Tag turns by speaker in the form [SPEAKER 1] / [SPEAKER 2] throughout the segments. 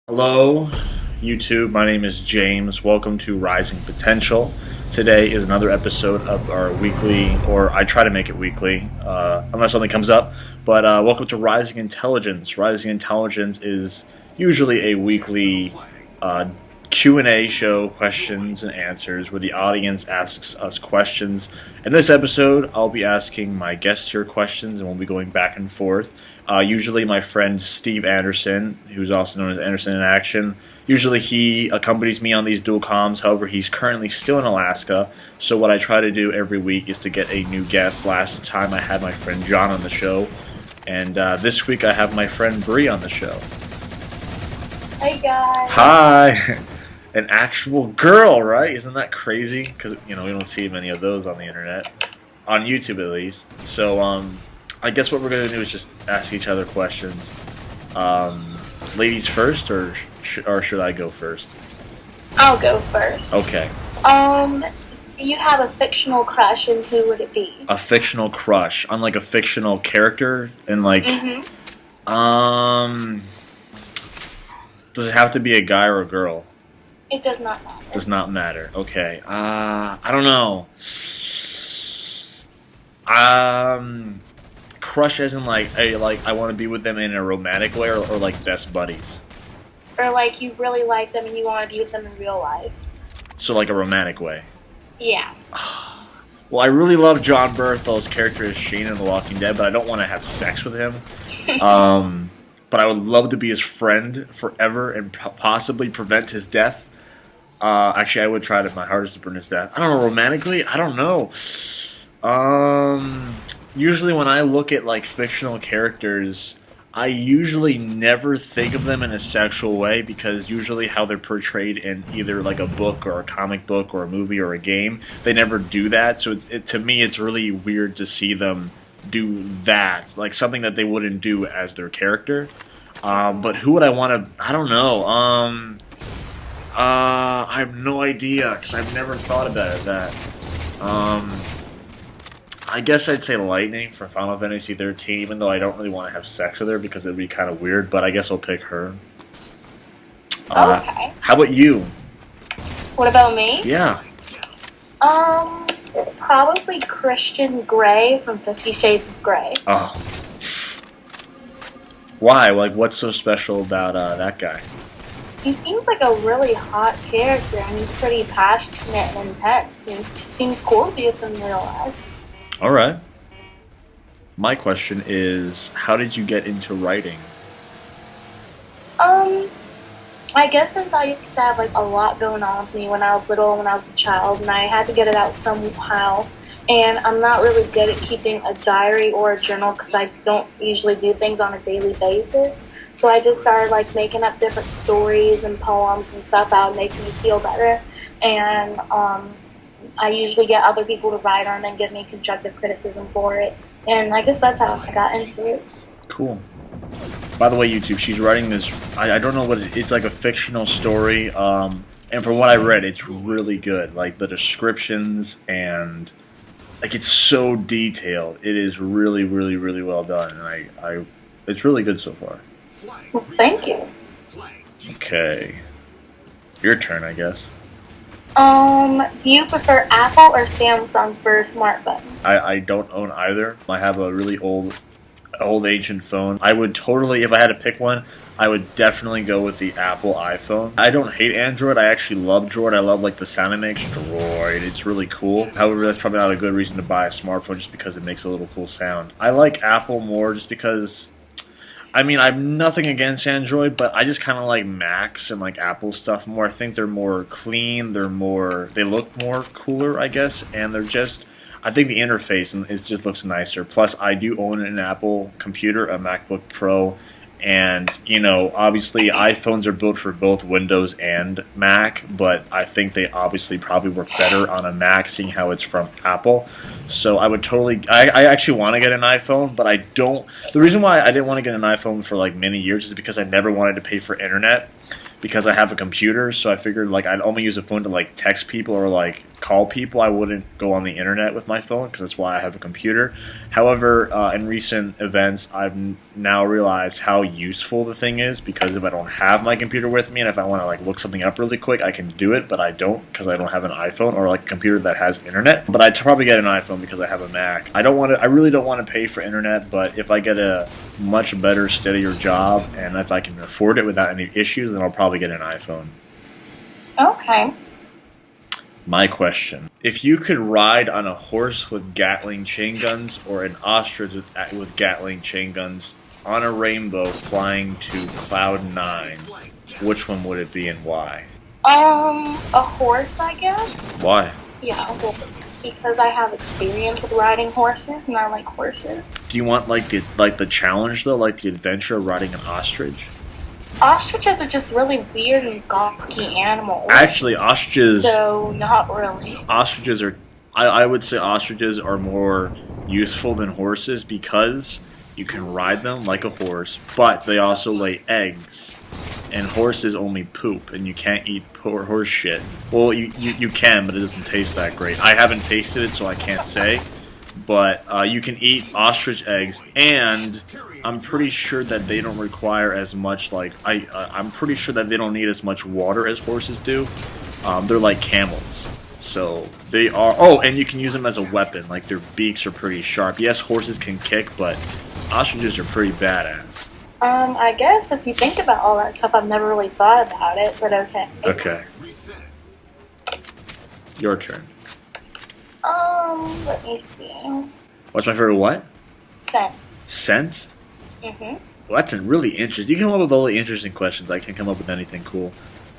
[SPEAKER 1] Hello, YouTube. My name is James. Welcome to Rising Potential. Today is another episode of our weekly, or I try to make it weekly, unless something comes up. But welcome to Rising Intelligence. Rising Intelligence is usually a weekly Q&A show, questions and answers, where the audience asks us questions. In this episode, I'll be asking my guests here questions, and we'll be going back and forth. Usually my friend Steve Anderson, who's also known as Anderson in Action, usually he accompanies me on these dual comms. However, he's currently still in Alaska, so what I try to do every week is to get a new guest. Last time I had my friend John on the show, and this week I have my friend Bree on the show.
[SPEAKER 2] Hey guys.
[SPEAKER 1] Hi! An actual girl, right? Isn't that crazy? Because, you know, we don't see many of those on the internet. On YouTube, at least. So, I guess what we're going to do is just ask each other questions. Ladies first, or should I go first?
[SPEAKER 2] I'll go first.
[SPEAKER 1] Okay.
[SPEAKER 2] Do you have a fictional crush, and who would it be?
[SPEAKER 1] A fictional crush on, like, a fictional character? And, like, does it have to be a guy or a girl?
[SPEAKER 2] It does not matter.
[SPEAKER 1] Does not matter. Okay. I don't know. Crush as in like I want to be with them in a romantic way, or like best buddies.
[SPEAKER 2] Or like you really like them and you want to be with them in real life.
[SPEAKER 1] So like a romantic way.
[SPEAKER 2] Yeah.
[SPEAKER 1] Well, I really love John Berthel's character as Shane in The Walking Dead, but I don't want to have sex with him. But I would love to be his friend forever and possibly prevent his death. Actually, I would try my hardest to prevent his death. I don't know, romantically? I don't know. Usually when I look at, like, fictional characters, I usually never think of them in a sexual way, because usually how they're portrayed in either, like, a book or a comic book or a movie or a game, they never do that. So to me, it's really weird to see them do that, like something that they wouldn't do as their character. But who would I want to? I don't know. I have no idea, because I've never thought about that. I guess I'd say Lightning from Final Fantasy 13, even though I don't really want to have sex with her because it'd be kind of weird. But I guess I'll pick her.
[SPEAKER 2] Okay.
[SPEAKER 1] How about you?
[SPEAKER 2] What about me?
[SPEAKER 1] Yeah.
[SPEAKER 2] Probably Christian Grey from 50 Shades of Grey.
[SPEAKER 1] Oh. Why? Like, what's so special about that guy?
[SPEAKER 2] He seems like a really hot character, and he's pretty passionate and intense, and seems cool to be with him in real life.
[SPEAKER 1] Alright. My question is, how did you get into writing?
[SPEAKER 2] I guess since I used to have like a lot going on with me when I was little, when I was a child, and I had to get it out somehow. And I'm not really good at keeping a diary or a journal because I don't usually do things on a daily basis. So I just started like making up different stories and poems and stuff that would make me feel better. And I usually get other people to write on and give me constructive criticism for it. And I guess that's how I got into it.
[SPEAKER 1] Cool. By the way, YouTube, she's writing this, I don't know what it's like, a fictional story, and from what I read, it's really good. Like, the descriptions and, like, it's so detailed. It is really, really, really well done, and it's really good so far.
[SPEAKER 2] Well, thank you.
[SPEAKER 1] Okay. Your turn, I guess.
[SPEAKER 2] Do you prefer Apple or Samsung for a smartphone?
[SPEAKER 1] I don't own either. I have a really old ancient phone. I would totally, if I had to pick one, I would definitely go with the Apple iPhone. I don't hate Android. I actually love Droid. I love like the sound it makes. Droid. It's really cool. However, that's probably not a good reason to buy a smartphone, just because it makes a little cool sound. I like Apple more just because, I mean, I have nothing against Android, but I just kind of like Macs and like Apple stuff more. I think they're more clean. They look more cooler, I guess, and I think the interface just looks nicer. Plus, I do own an Apple computer, a MacBook Pro, and, you know, obviously iPhones are built for both Windows and Mac, but I think they obviously probably work better on a Mac, seeing how it's from Apple. So I would totally, I actually want to get an iPhone, but I don't. The reason why I didn't want to get an iPhone for like many years is because I never wanted to pay for internet, because I have a computer. So I figured like I'd only use a phone to like text people or like call people, I wouldn't go on the internet with my phone because that's why I have a computer. However, in recent events, I've now realized how useful the thing is, because if I don't have my computer with me and if I want to like look something up really quick, I can do it, but I don't because I don't have an iPhone or like a computer that has internet. But I'd probably get an iPhone because I have a Mac. I really don't want to pay for internet, but if I get a much better, steadier job and if I can afford it without any issues, then I'll probably get an iPhone.
[SPEAKER 2] Okay.
[SPEAKER 1] My question. If you could ride on a horse with Gatling chain guns or an ostrich with Gatling chain guns on a rainbow flying to Cloud 9, which one would it be and why?
[SPEAKER 2] A horse, I guess.
[SPEAKER 1] Why?
[SPEAKER 2] Yeah, a horse. Because I have experience with riding horses and I like horses.
[SPEAKER 1] Do you want like the challenge though, like the adventure of riding an ostrich?
[SPEAKER 2] Ostriches are just really weird and gawky animals.
[SPEAKER 1] Actually, ostriches...
[SPEAKER 2] So, not really.
[SPEAKER 1] Ostriches are... I would say ostriches are more useful than horses because you can ride them like a horse, but they also lay eggs. And horses only poop, and you can't eat horse shit. Well, you can, but it doesn't taste that great. I haven't tasted it, so I can't say. But you can eat ostrich eggs, and I'm pretty sure that they don't require as much, like, I'm pretty sure that they don't need as much water as horses do. They're like camels. So, they are, oh, and you can use them as a weapon, like their beaks are pretty sharp. Yes, horses can kick, but ostriches are pretty badass.
[SPEAKER 2] I guess if you think about all that stuff, I've never really thought about it, but okay.
[SPEAKER 1] Okay. Your turn.
[SPEAKER 2] Let me see.
[SPEAKER 1] What's my favorite what?
[SPEAKER 2] Scent.
[SPEAKER 1] Scent?
[SPEAKER 2] Mm-hmm.
[SPEAKER 1] Well, that's a really interesting... You come up with all the interesting questions. I can't come up with anything cool.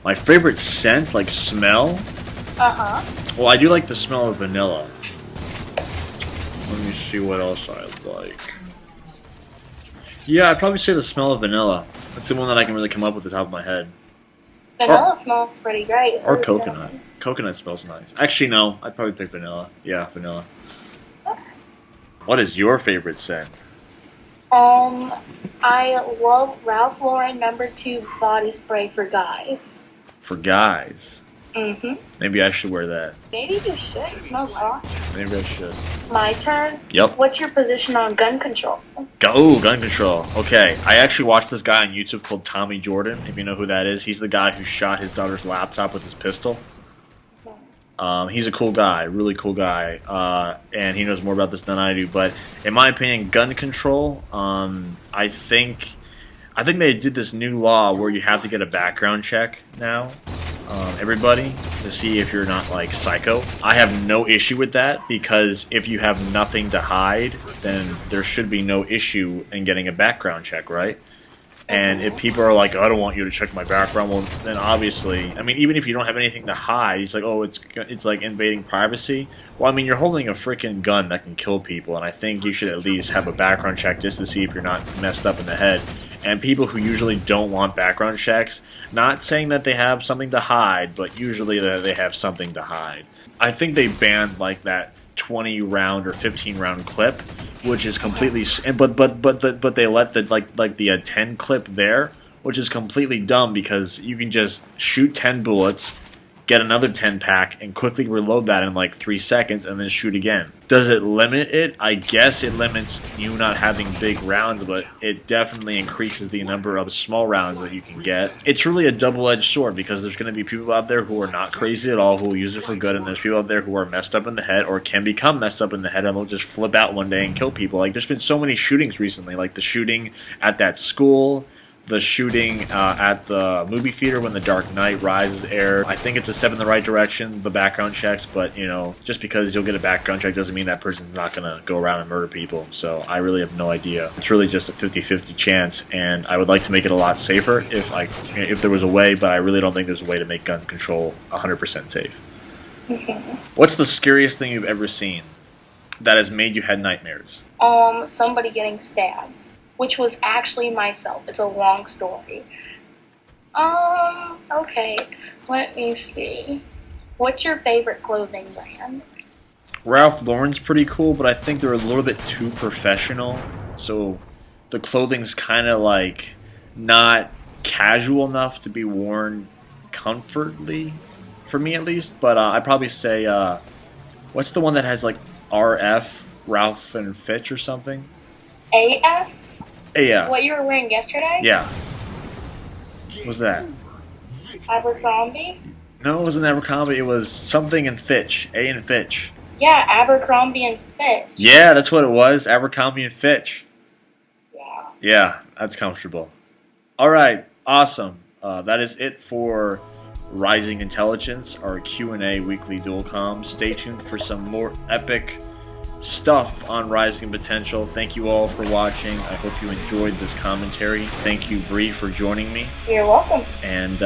[SPEAKER 1] My favorite scent, like smell?
[SPEAKER 2] Uh-huh.
[SPEAKER 1] Well, I do like the smell of vanilla. Let me see what else I like. Yeah, I'd probably say the smell of vanilla. That's the one that I can really come up with at the top of my head.
[SPEAKER 2] Vanilla smells pretty great.
[SPEAKER 1] Or coconut. Coconut smells nice. Actually, no. I'd probably pick vanilla. Yeah, vanilla.
[SPEAKER 2] Okay.
[SPEAKER 1] What is your favorite scent?
[SPEAKER 2] I love Ralph Lauren No. 2 body spray for guys.
[SPEAKER 1] For guys?
[SPEAKER 2] Mm-hmm.
[SPEAKER 1] Maybe I should wear that.
[SPEAKER 2] Maybe you should. It smells awesome.
[SPEAKER 1] Maybe I should.
[SPEAKER 2] My turn?
[SPEAKER 1] Yep.
[SPEAKER 2] What's your position on gun control?
[SPEAKER 1] Gun control. Okay, I actually watched this guy on YouTube called Tommy Jordan, if you know who that is. He's the guy who shot his daughter's laptop with his pistol. He's a cool guy, really cool guy, and he knows more about this than I do. But in my opinion, gun control, I think they did this new law where you have to get a background check now. Everybody, to see if you're not like psycho. I have no issue with that because if you have nothing to hide, then there should be no issue in getting a background check, right? And if people are like, I don't want you to check my background, well, then obviously, I mean, even if you don't have anything to hide, it's like, oh, it's like invading privacy. Well, I mean, you're holding a freaking gun that can kill people, and I think you should at least have a background check just to see if you're not messed up in the head. And people who usually don't want background checks, not saying that they have something to hide, but usually that they have something to hide. I think they banned like that 20 round or 15 round clip, which is completely, but they let the 10 clip there, which is completely dumb because you can just shoot 10 bullets, get another 10 pack, and quickly reload that in like 3 seconds and then shoot again. Does it limit it? I guess it limits you not having big rounds, but it definitely increases the number of small rounds that you can get. It's really a double-edged sword because there's going to be people out there who are not crazy at all, who will use it for good, and there's people out there who are messed up in the head or can become messed up in the head and they'll just flip out one day and kill people. Like, there's been so many shootings recently, like the shooting at that school, the shooting at the movie theater when The Dark Knight Rises aired. I think it's a step in the right direction, the background checks, but, you know, just because you'll get a background check doesn't mean that person's not going to go around and murder people. So I really have no idea. It's really just a 50-50 chance, and I would like to make it a lot safer if there was a way, but I really don't think there's a way to make gun control 100% safe. What's the scariest thing you've ever seen that has made you have nightmares?
[SPEAKER 2] Somebody getting stabbed. Which was actually myself. It's a long story. Okay. Let me see. What's your favorite clothing brand?
[SPEAKER 1] Ralph Lauren's pretty cool, but I think they're a little bit too professional. So the clothing's kind of like not casual enough to be worn comfortably for me at least. But I'd probably say, what's the one that has like RF, Ralph and Fitch or something?
[SPEAKER 2] AF?
[SPEAKER 1] AF.
[SPEAKER 2] What you were wearing yesterday?
[SPEAKER 1] Yeah. What's that?
[SPEAKER 2] Abercrombie?
[SPEAKER 1] No, it wasn't Abercrombie. It was something in Fitch. A and Fitch.
[SPEAKER 2] Yeah, Abercrombie and Fitch.
[SPEAKER 1] Yeah, that's what it was. Abercrombie and Fitch.
[SPEAKER 2] Yeah.
[SPEAKER 1] Yeah, that's comfortable. All right, awesome. That is it for Rising Intelligence, our Q&A weekly dual comm. Stay tuned for some more epic stuff on Rising Potential. Thank you all for watching. I hope you enjoyed this commentary. Thank you, Bree, for joining me.
[SPEAKER 2] You're welcome.
[SPEAKER 1] And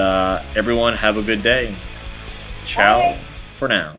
[SPEAKER 1] everyone, have a good day. Ciao
[SPEAKER 2] Bye.
[SPEAKER 1] for now.